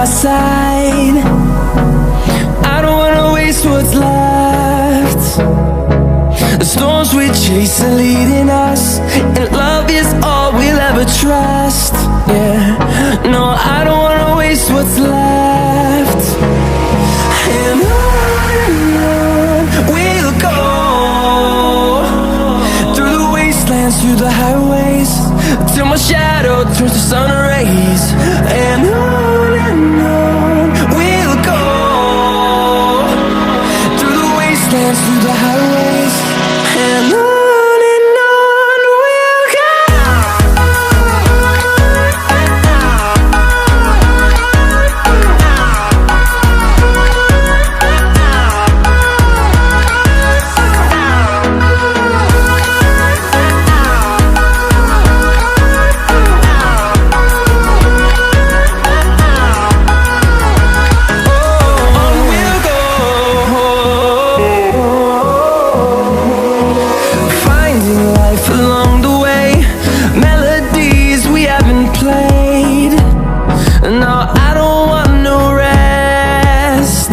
my side. I don't wanna waste what's left. The storms we chase are leading us, and love is all we'll ever trust. Yeah, no, I don't wanna waste what's left. And on we'll go, through the wastelands, through the highways, till my shadow turns to sun rays. And on we'll go, through the wastelands, through the highways, and on we'll go. No, I don't want no rest.